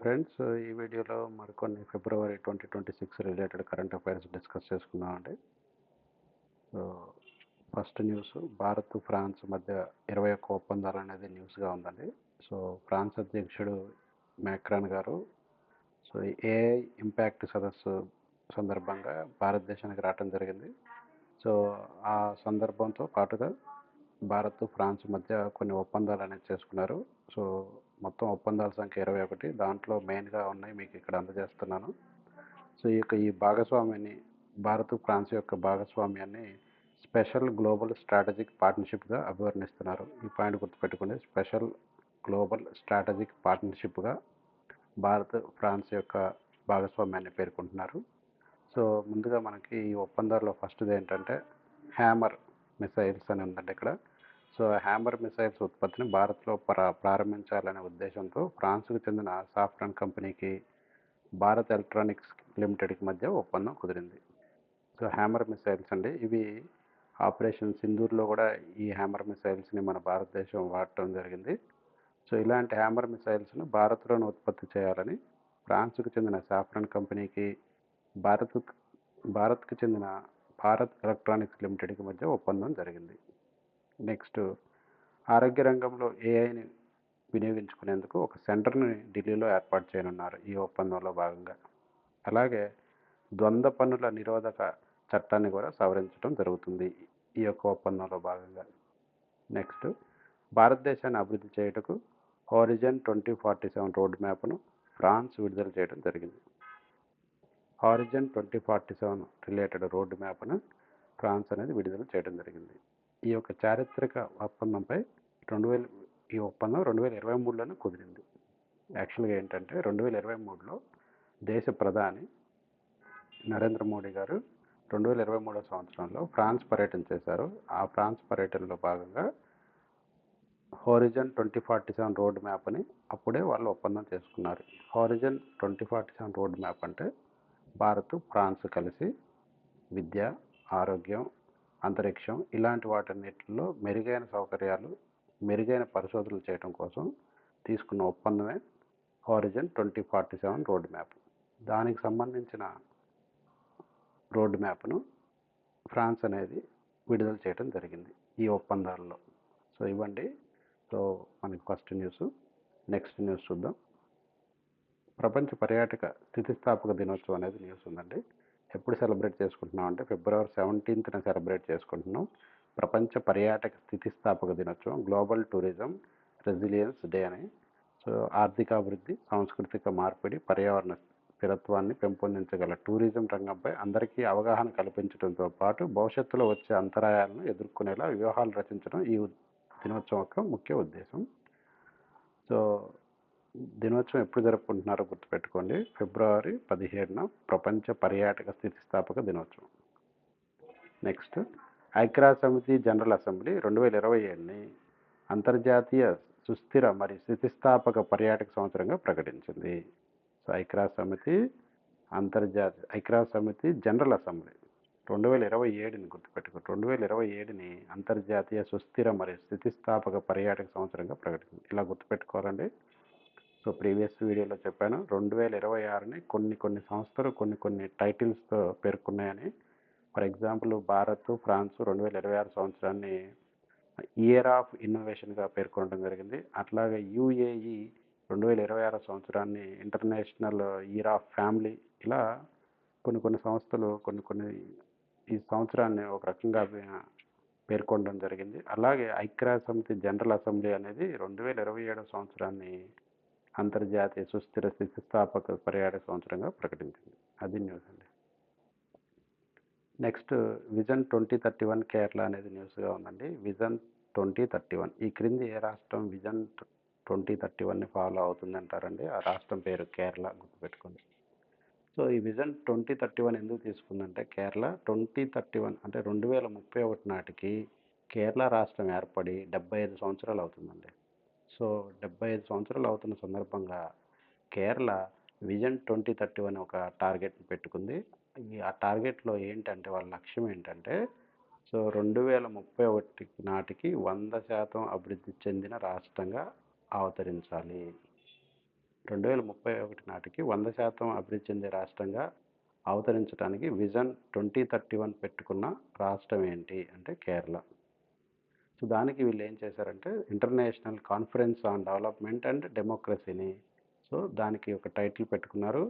Friends, ఈ వీడియోలో మరికొన్ని ఫిబ్రవరి 2026 రిలేటెడ్ కరెంట్ అఫైర్స్ డిస్కస్ చేసుకుందామండి. So first news, Bharat France మధ్య 21 ఒప్పందాలు అనేది న్యూస్గా ఉందండి. సో ఫ్రాన్స్ అధ్యక్షుడు మ్యాక్రాన్ గారు సో ఏఐ ఇంపాక్ట్ సదస్సు సందర్భంగా భారతదేశానికి రావడం జరిగింది. సో ఆ సందర్భంతో పాటుగా భారత్ ఫ్రాన్స్ మధ్య కొన్ని ఒప్పందాలు అనేది చేసుకున్నారు. సో మొత్తం ఒప్పందాల సంఖ్య 21. దాంట్లో మెయిన్గా ఉన్నాయి మీకు ఇక్కడ అందజేస్తున్నాను. సో ఈ భాగస్వామ్యాన్ని, భారత్ ఫ్రాన్స్ యొక్క భాగస్వామ్యాన్ని స్పెషల్ గ్లోబల్ స్ట్రాటజిక్ పార్ట్నర్షిప్గా అభివర్ణిస్తున్నారు. ఈ పాయింట్ గుర్తుపెట్టుకోండి, స్పెషల్ గ్లోబల్ స్ట్రాటజిక్ పార్ట్నర్షిప్గా భారత్ ఫ్రాన్స్ యొక్క భాగస్వామ్యాన్ని పేర్కొంటున్నారు. సో ముందుగా మనకి ఈ ఒప్పందాల్లో ఫస్ట్ది ఏంటంటే హ్యామర్ మిసైల్స్ అని ఉందండి ఇక్కడ. సో హ్యామర్ మిసైల్స్ ఉత్పత్తిని భారత్లో ప్రారంభించాలనే ఉద్దేశంతో ఫ్రాన్స్కు చెందిన సాఫ్రాన్ కంపెనీకి భారత్ ఎలక్ట్రానిక్స్ లిమిటెడ్కి మధ్య ఒప్పందం కుదిరింది. సో హ్యామర్ మిసైల్స్ అండి, ఇవి ఆపరేషన్ సింధూర్లో కూడా ఈ హ్యామర్ మిసైల్స్ని మన భారతదేశం వాడటం జరిగింది. సో ఇలాంటి హ్యామర్ మిసైల్స్ను భారత్లోనే ఉత్పత్తి చేయాలని ఫ్రాన్స్కు చెందిన సాఫ్రాన్ కంపెనీకి భారత్కు చెందిన భారత్ ఎలక్ట్రానిక్స్ లిమిటెడ్కి మధ్య ఒప్పందం జరిగింది. నెక్స్ట్, ఆరోగ్య రంగంలో ఏఐని వినియోగించుకునేందుకు ఒక సెంటర్ని ఢిల్లీలో ఏర్పాటు చేయనున్నారు ఈ ఒప్పందంలో భాగంగా. అలాగే ద్వంద్వ పన్నుల నిరోధక చట్టాన్ని కూడా సవరించడం జరుగుతుంది ఈ యొక్క ఒప్పందంలో భాగంగా. నెక్స్ట్, భారతదేశాన్ని అభివృద్ధి చేయుటకు హారిజన్ 2047 రోడ్ మ్యాప్ను ఫ్రాన్స్ విడుదల చేయడం జరిగింది. హారిజన్ 2047 రిలేటెడ్ రోడ్ మ్యాప్ను ఫ్రాన్స్ అనేది విడుదల చేయడం జరిగింది. ఈ యొక్క చారిత్రక ఒప్పందంపై ఈ ఒప్పందం 2023లోనే కుదిరింది. యాక్చువల్గా ఏంటంటే 2023లో దేశ ప్రధాని నరేంద్ర మోడీ గారు 2023 సంవత్సరంలో ఫ్రాన్స్ పర్యటన చేశారు. ఆ ఫ్రాన్స్ పర్యటనలో భాగంగా హారిజన్ 2047 రోడ్ మ్యాప్ని అప్పుడే వాళ్ళు ఒప్పందం చేసుకున్నారు. హారిజన్ 2047 రోడ్ మ్యాప్ అంటే భారత్ ఫ్రాన్స్ కలిసి విద్య, ఆరోగ్యం, అంతరిక్షం ఇలాంటి వాటన్నిటిలో మెరుగైన సౌకర్యాలు, మెరుగైన పరిశోధనలు చేయడం కోసం తీసుకున్న ఒప్పందమే హారిజన్ 2047 రోడ్ మ్యాప్. దానికి సంబంధించిన రోడ్ మ్యాప్ను ఫ్రాన్స్ అనేది విడుదల చేయడం జరిగింది ఈ ఒప్పందాల్లో. సో ఇవ్వండి. సో మనకి ఫస్ట్ న్యూస్. నెక్స్ట్ న్యూస్ చూద్దాం. ప్రపంచ పర్యాటక స్థితిస్థాపక దినోత్సవం అనేది న్యూస్ ఉందండి. ఎప్పుడు సెలబ్రేట్ చేసుకుంటున్నాం అంటే ఫిబ్రవరి 17న సెలబ్రేట్ చేసుకుంటున్నాం ప్రపంచ పర్యాటక స్థితిస్థాపక దినోత్సవం, గ్లోబల్ టూరిజం రెసిలియన్స్ డే అని. సో ఆర్థికాభివృద్ధి, సాంస్కృతిక మార్పిడి, పర్యావరణ స్థిరత్వాన్ని పెంపొందించగల టూరిజం రంగంపై అందరికీ అవగాహన కల్పించడంతో పాటు భవిష్యత్తులో వచ్చే అంతరాయాలను ఎదుర్కొనేలా వ్యూహాలు రచించడం ఈ దినోత్సవం యొక్క ముఖ్య ఉద్దేశం. సో దినోత్సవం ఎప్పుడు జరుపుకుంటున్నారో గుర్తుపెట్టుకోండి, ఫిబ్రవరి 17న ప్రపంచ పర్యాటక స్థితిస్థాపక దినోత్సవం. నెక్స్ట్, ఐక్యరాజ్య సమితి జనరల్ అసెంబ్లీ 2027ని అంతర్జాతీయ సుస్థిర మరియు స్థితిస్థాపక పర్యాటక సంవత్సరంగా ప్రకటించింది. సో ఐక్యరాజ్య సమితి జనరల్ అసెంబ్లీ 2027ని గుర్తుపెట్టుకోండి, 2027ని అంతర్జాతీయ సుస్థిర మరియు స్థితిస్థాపక పర్యాటక సంవత్సరంగా ప్రకటించింది. ఇలా గుర్తుపెట్టుకోవాలండి. సో ప్రీవియస్ వీడియోలో చెప్పాను, 2026ని కొన్ని సంస్థలు కొన్ని టైటిల్స్తో పేర్కొన్నాయని. ఫర్ ఎగ్జాంపుల్ భారత్, ఫ్రాన్స్ 2026 సంవత్సరాన్ని ఇయర్ ఆఫ్ ఇన్నోవేషన్గా పేర్కొనడం జరిగింది. అట్లాగే యుఏఈ 2026 సంవత్సరాన్ని ఇంటర్నేషనల్ ఇయర్ ఆఫ్ ఫ్యామిలీ. ఇలా కొన్ని సంస్థలు కొన్ని ఈ సంవత్సరాన్ని ఒక రకంగా పేర్కొనడం జరిగింది. అలాగే ఐక్యరాజ్య సమితి జనరల్ అసెంబ్లీ అనేది 2027 సంవత్సరాన్ని అంతర్జాతీయ సుస్థిర స్థితిస్థాపక పర్యాటక సంవత్సరంగా ప్రకటించింది. అది న్యూస్ అండి. నెక్స్ట్, విజన్ 2031 కేరళ అనేది న్యూస్గా ఉందండి. విజన్ 2031, ఈ క్రింది ఏ రాష్ట్రం విజన్ 2031ని ఫాలో అవుతుందంటారండి? ఆ రాష్ట్రం పేరు కేరళ, గుర్తుపెట్టుకోండి. సో ఈ విజన్ 2031 ఎందుకు తీసుకుందంటే కేరళ 2031 అంటే 2031 నాటికి కేరళ రాష్ట్రం ఏర్పడి 75 సంవత్సరాలు అవుతుందండి. సో 75 సంవత్సరాలు అవుతున్న సందర్భంగా కేరళ విజన్ 2031 ఒక టార్గెట్ని పెట్టుకుంది. ఆ టార్గెట్లో ఏంటంటే వాళ్ళ లక్ష్యం ఏంటంటే సో 2031 నాటికి 100% అభివృద్ధి చెందిన రాష్ట్రంగా అవతరించాలి. 2031 నాటికి 100% అభివృద్ధి చెందే రాష్ట్రంగా అవతరించడానికి విజన్ 2031 పెట్టుకున్న రాష్ట్రం ఏంటి అంటే కేరళ. సో దానికి వీళ్ళు ఏం చేశారంటే international conference on development and డెమోక్రసీని, సో దానికి ఒక టైటిల్ పెట్టుకున్నారు.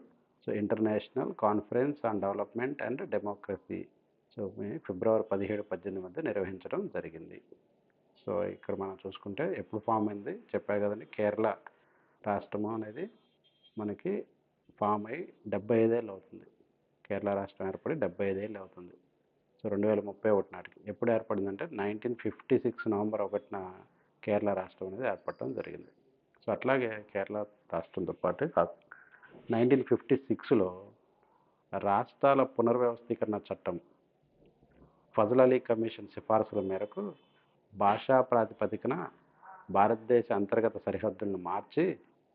So international conference on development and democracy, so ఫిబ్రవరి 17-18 మధ్య నిర్వహించడం జరిగింది. సో ఇక్కడ మనం చూసుకుంటే ఎప్పుడు ఫామ్ అయింది చెప్పా కదండి. కేరళ రాష్ట్రము అనేది మనకి ఫామ్ అయ్యి 75 ఏళ్ళు అవుతుంది. కేరళ రాష్ట్రం ఏర్పడి 75 ఏళ్ళు అవుతుంది. సో 2031 నాటికి ఎప్పుడు ఏర్పడిందంటే 1956 నవంబర్ 1న కేరళ రాష్ట్రం అనేది ఏర్పడటం జరిగింది. సో అట్లాగే కేరళ రాష్ట్రంతో పాటు 1956లో రాష్ట్రాల పునర్వ్యవస్థీకరణ చట్టం ఫజల్ అలీ కమిషన్ సిఫార్సుల మేరకు భాషా ప్రాతిపదికన భారతదేశ అంతర్గత సరిహద్దులను మార్చి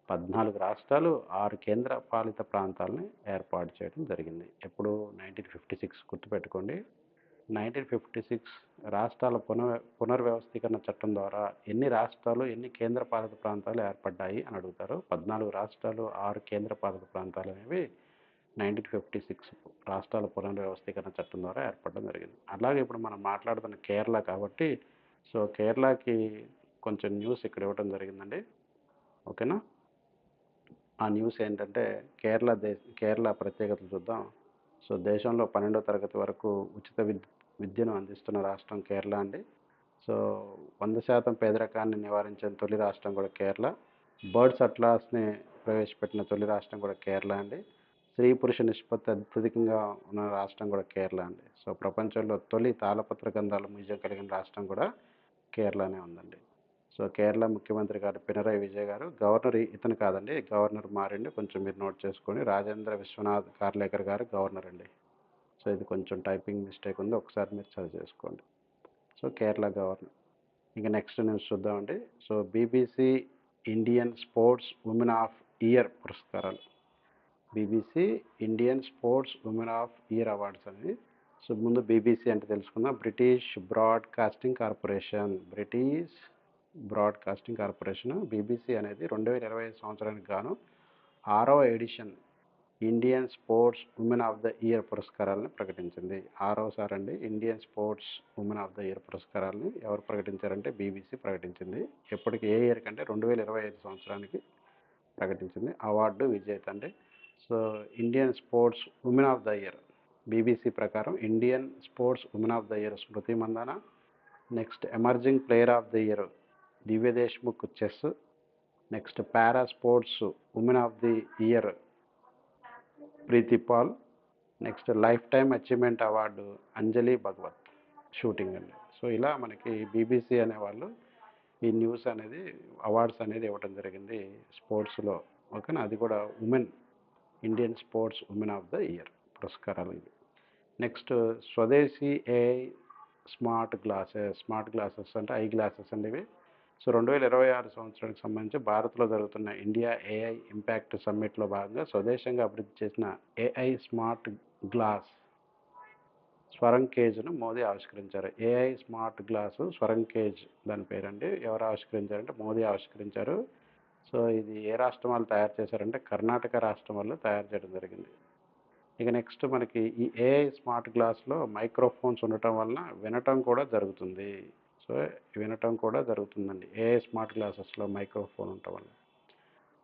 14 రాష్ట్రాలు 6 కేంద్ర పాలిత ప్రాంతాలని ఏర్పాటు చేయడం జరిగింది. ఎప్పుడు 1956 గుర్తుపెట్టుకోండి. 1956 రాష్ట్రాల పునర్వ్యవస్థీకరణ చట్టం ద్వారా ఎన్ని రాష్ట్రాలు ఎన్ని కేంద్ర పాలిత ప్రాంతాలు ఏర్పడ్డాయి అని అడుగుతారు. 14 రాష్ట్రాలు 6 కేంద్ర పాలిత ప్రాంతాలు అనేవి 1956 రాష్ట్రాల పునర్వ్యవస్థీకరణ చట్టం ద్వారా ఏర్పడడం జరిగింది. అలాగే ఇప్పుడు మనం మాట్లాడుతున్న కేరళ కాబట్టి సో కేరళకి కొంచెం న్యూస్ ఇక్కడ ఇవ్వడం జరిగిందండి. ఓకేనా. ఆ న్యూస్ ఏంటంటే కేరళ ప్రత్యేకతలు చూద్దాం. సో దేశంలో 12వ తరగతి వరకు ఉచిత విద్యను అందిస్తున్న రాష్ట్రం కేరళ అండి. సో 100% పేదరికాన్ని నివారించిన తొలి రాష్ట్రం కూడా కేరళ. బర్డ్స్ అట్లాస్ని ప్రవేశపెట్టిన తొలి రాష్ట్రం కూడా కేరళ అండి. స్త్రీ పురుష నిష్పత్తి అత్యధికంగా ఉన్న రాష్ట్రం కూడా కేరళ అండి. సో ప్రపంచంలో తొలి తాళపత్ర గ్రంథాల మ్యూజియం కలిగిన రాష్ట్రం కూడా కేరళనే ఉందండి. సో కేరళ ముఖ్యమంత్రి గారు పినరయి విజయ్ గారు. గవర్నర్ ఇతను కాదండి, గవర్నర్ మారిండి, కొంచెం మీరు నోట్ చేసుకోండి. రాజేంద్ర విశ్వనాథ్ కార్లేకర్ గారు గవర్నర్ అండి. సో ఇది కొంచెం టైపింగ్ మిస్టేక్ ఉంది, ఒకసారి మీరు చదివి చేసుకోండి. So Kerala governor. ఇంకా నెక్స్ట్ న్యూస్ చూద్దామండి. So BBC Indian sports women of year పురస్కారాలు. BBC Indian sports women of year awards అనేది. సో ముందు బీబీసీ అంటే తెలుసుకుందాం. British broadcasting corporation. బీబీసీ అనేది 2025 సంవత్సరానికి గాను 6వ edition Indian sports women of the year పురస్కారాలను ప్రకటించింది. 6వసారి అండి Indian sports women of the year పురస్కారాలని ఎవరు ప్రకటించారంటే బీబీసీ ప్రకటించింది. ఎప్పటికి ఏ ఇయర్ కంటే 2025 సంవత్సరానికి ప్రకటించింది. అవార్డు విజేత అండి. So Indian sports women of the year BBC ప్రకారం Indian sports women of the year Smriti Mandhana. Next emerging player of the year Divya Deshmukh chess. Next para sports women of the year Preeti Pal. Next lifetime achievement award Anjali Bhagwat shooting అండి. So ఇలా మనకి BBC అనేవాళ్ళు ఈ news అనేది awards అనేది ఇవ్వడం జరిగింది స్పోర్ట్స్లో. ఓకేనా. అది కూడా Indian sports women of the year పురస్కారాలు ఇవి. నెక్స్ట్ స్వదేశీ ఏఐ స్మార్ట్ గ్లాసెస్ అంటే ఐ గ్లాసెస్ అండి ఇవి. సో 2026 సంవత్సరానికి సంబంధించి భారత్లో జరుగుతున్న ఇండియా ఏఐ ఇంపాక్ట్ సమ్మిట్లో భాగంగా స్వదేశంగా అభివృద్ధి చేసిన ఏఐ స్మార్ట్ గ్లాస్ స్వరంకేజ్ను మోదీ ఆవిష్కరించారు. ఏఐ స్మార్ట్ గ్లాసు స్వరంకేజ్ దాని పేరండి. ఎవరు ఆవిష్కరించారంటే మోదీ ఆవిష్కరించారు. సో ఇది ఏ రాష్ట్రం వాళ్ళు తయారు చేశారంటే కర్ణాటక రాష్ట్రం వాళ్ళు తయారు చేయడం జరిగింది. ఇక నెక్స్ట్ మనకి ఈ ఏఐ స్మార్ట్ గ్లాస్లో మైక్రోఫోన్స్ ఉండటం వలన వినటం కూడా జరుగుతుంది. సో వినటం కూడా జరుగుతుందండి ఏఐ స్మార్ట్ గ్లాసెస్లో మైక్రోఫోన్ ఉండటం వల్ల.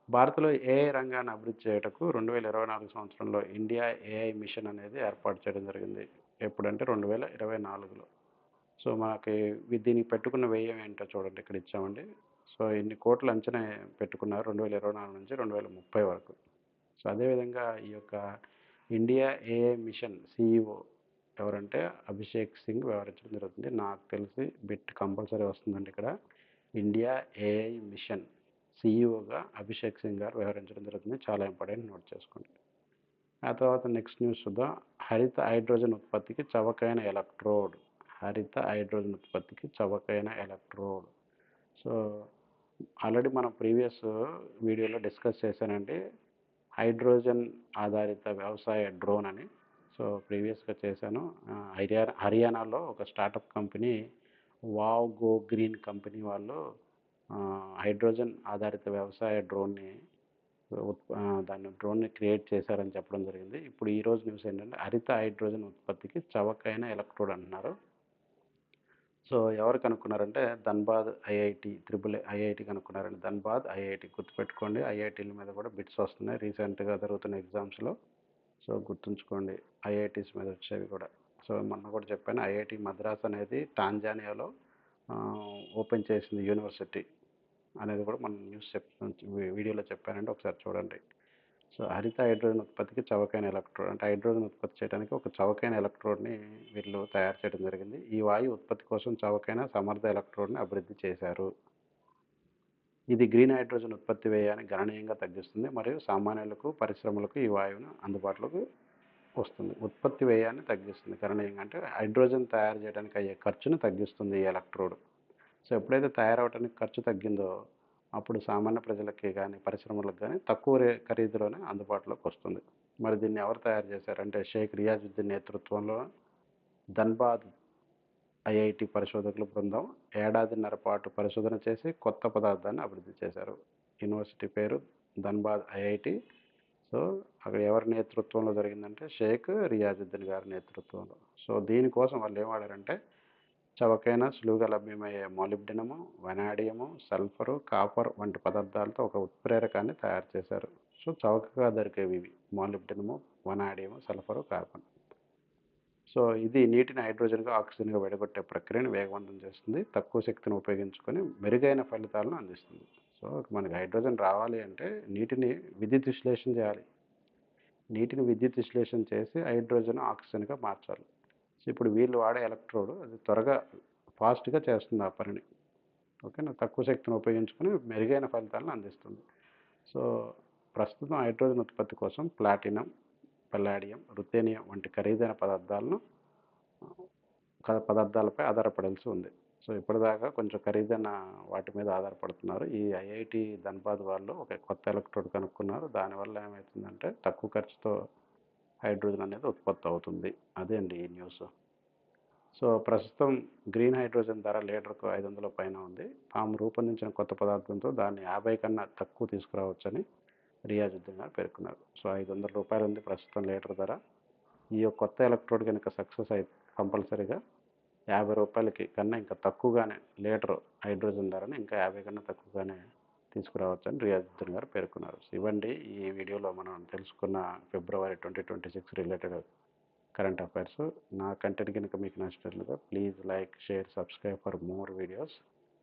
భారత్లో ఏఐ రంగాన్ని అభివృద్ధి చేయటకు 2024 సంవత్సరంలో ఇండియా ఏఐ మిషన్ అనేది ఏర్పాటు చేయడం జరిగింది. ఎప్పుడంటే 2024లో. సో మనకి దీనికి పెట్టుకున్న వ్యయం ఏంటో చూడండి, ఇక్కడ ఇచ్చామండి. సో ఇన్ని కోట్ల అంచనా పెట్టుకున్నారు 2024 నుంచి 2030 వరకు. సో అదేవిధంగా ఈ యొక్క ఇండియా ఏఐ మిషన్ సిఇఓ ఎవరంటే అభిషేక్ సింగ్ వ్యవహరించడం జరుగుతుంది. నాకు తెలిసి బిట్ కంపల్సరీ వస్తుందండి ఇక్కడ. ఇండియా ఏఐ మిషన్ సిఇఓగా అభిషేక్ సింగ్ గారు వ్యవహరించడం జరుగుతుంది. చాలా ఇంపార్టెంట్, నోట్ చేసుకోండి. ఆ తర్వాత నెక్స్ట్ న్యూస్ చూద్దాం. హరిత హైడ్రోజన్ ఉత్పత్తికి చవకైన ఎలక్ట్రోడ్. సో ఆల్రెడీ మనం ప్రీవియస్ వీడియోలో డిస్కస్ చేశానండి హైడ్రోజన్ ఆధారిత వ్యవసాయ డ్రోన్ అని. సో ప్రీవియస్గా చేశాను. హర్యానాలో ఒక startup company wow go green company వాళ్ళు హైడ్రోజన్ ఆధారిత వ్యవసాయ డ్రోన్ని దాన్ని డ్రోన్‌ని క్రియేట్ చేశారని చెప్పడం జరిగింది. ఇప్పుడు ఈరోజు న్యూస్ ఏంటంటే హరిత హైడ్రోజన్ ఉత్పత్తికి చవకైన ఎలక్ట్రోడ్ అంటున్నారు. సో, ఎవరు కనుక్కున్నారంటే ధన్‌బాద్ ఐఐటీ, ఐఐటీ కనుక్కున్నారండి. ధన్‌బాద్ ఐఐటీ గుర్తుపెట్టుకోండి. ఐఐటీల మీద కూడా బిట్స్ వస్తున్నాయి రీసెంట్‌గా జరుగుతున్న ఎగ్జామ్స్‌లో. సో, గుర్తుంచుకోండి ఐఐటీస్ మీద వచ్చేవి కూడా. సో, మొన్న కూడా చెప్పాను ఐఐటీ మద్రాస్ అనేది టాంజానియాలో ఓపెన్ చేసింది యూనివర్సిటీ అనేది కూడా మన న్యూస్ వీడియోలో చెప్పానండి. ఒకసారి చూడండి. సో, హరిత హైడ్రోజన్ ఉత్పత్తికి చవకైన ఎలక్ట్రోడ్ అంటే హైడ్రోజన్ ఉత్పత్తి చేయడానికి ఒక చవకైన ఎలక్ట్రోడ్‌ని వీళ్ళు తయారు చేయడం జరిగింది. ఈ వాయువు ఉత్పత్తి కోసం చవకైన సమర్థ ఎలక్ట్రోడ్‌ని అభివృద్ధి చేశారు. ఇది గ్రీన్ హైడ్రోజన్ ఉత్పత్తి వ్యయాన్ని గణనీయంగా తగ్గిస్తుంది మరియు సామాన్యులకు, పరిశ్రమలకు ఈ వాయువును అందుబాటులోకి వస్తుంది. ఉత్పత్తి వ్యయాన్ని తగ్గిస్తుంది గణనీయంగా. అంటే హైడ్రోజన్ తయారు చేయడానికి అయ్యే ఖర్చును తగ్గిస్తుంది ఈ ఎలక్ట్రోడ్. సో, ఎప్పుడైతే తయారవ్వడానికి ఖర్చు తగ్గిందో అప్పుడు సామాన్య ప్రజలకి గానీ, పరిశ్రమలకు గానీ తక్కువ ఖరీదులోనే అందుబాటులోకి వస్తుంది. మరి దీన్ని ఎవరు తయారు చేశారంటే షేక్ రియాజుద్దీన్ నేతృత్వంలో ధన్‌బాద్ ఐఐటీ పరిశోధకుల బృందం ఏడాదిన్నర పాటు పరిశోధన చేసి కొత్త పదార్థాన్ని అభివృద్ధి చేశారు. యూనివర్సిటీ పేరు ధన్‌బాద్ ఐఐటీ. సో, అక్కడ ఎవరి నేతృత్వంలో జరిగిందంటే షేక్ రియాజుద్దీన్ గారి నేతృత్వంలో. సో, దీనికోసం వాళ్ళు ఏం వాడారంటే చవకైన, సులువుగా లభ్యమయ్యే మాలిబ్డినము, వనాడియము, సల్ఫరు, కాపర్ వంటి పదార్థాలతో ఒక ఉత్ప్రేరకాన్ని తయారు చేశారు. సో, చవకగా దొరికేవి ఇవి. మాలిబ్డినము, వనాడియము, సల్ఫరు, కార్బన్. సో, ఇది నీటిని హైడ్రోజన్‌గా, ఆక్సిజన్‌గా విడగొట్టే ప్రక్రియను వేగవంతం చేస్తుంది. తక్కువ శక్తిని ఉపయోగించుకొని మెరుగైన ఫలితాలను అందిస్తుంది. సో, మనకి హైడ్రోజన్ రావాలి అంటే నీటిని విద్యుత్ విశ్లేషణ చేయాలి. నీటిని విద్యుత్ విశ్లేషణ చేసి హైడ్రోజన్, ఆక్సిజన్‌గా మార్చాలి. సో, ఇప్పుడు వీళ్ళు వాడే ఎలక్ట్రోడ్ అది త్వరగా ఫాస్ట్‌గా చేస్తుంది ఆ పనిని. ఓకేనా. తక్కువ శక్తిని ఉపయోగించుకొని మెరుగైన ఫలితాలను అందిస్తుంది. సో, ప్రస్తుతం హైడ్రోజన్ ఉత్పత్తి కోసం ప్లాటినం, పల్లాడియం, రుథేనియం వంటి ఖరీదైన పదార్థాలపై ఆధారపడాల్సి ఉంది. సో, ఇప్పటిదాకా కొంచెం ఖరీదైన వాటి మీద ఆధారపడుతున్నారు. ఈ ఐఐటీ ధన్‌బాద్ వాళ్ళు ఒక కొత్త ఎలక్ట్రోడ్ కనుక్కున్నారు. దానివల్ల ఏమైతుందంటే తక్కువ ఖర్చుతో హైడ్రోజన్ అనేది ఉత్పత్తి అవుతుంది. అదే అండి ఈ న్యూస్. సో, ప్రస్తుతం గ్రీన్ హైడ్రోజన్ ధర లీటర్‌కు 500 పైన ఉంది. తాము రూపొందించిన కొత్త పదార్థంతో దాన్ని 50 కన్నా తక్కువ తీసుకురావచ్చని రియాజుద్దీన్ గారు పేర్కొన్నారు. సో, రూ. 500 ఉంది ప్రస్తుతం లీటర్ ధర. ఈ యొక్క కొత్త ఎలక్ట్రోడ్ గనుక సక్సెస్ అయితే కంపల్సరీగా రూ. 50 కన్నా ఇంకా తక్కువగానే లీటర్ హైడ్రోజన్ ధరని ఇంకా 50 కన్నా తక్కువగానే తీసుకురావచ్చని రియాజుద్దీన్ గారు పేర్కొన్నారు. సో, ఇవండి ఈ వీడియోలో మనం తెలుసుకున్న ఫిబ్రవరి 2026 రిలేటెడ్ కరెంట్ అఫైర్స్. నా కంటెంట్ గనుక మీకు నచ్చినట్లుగా please like, share, subscribe for more videos.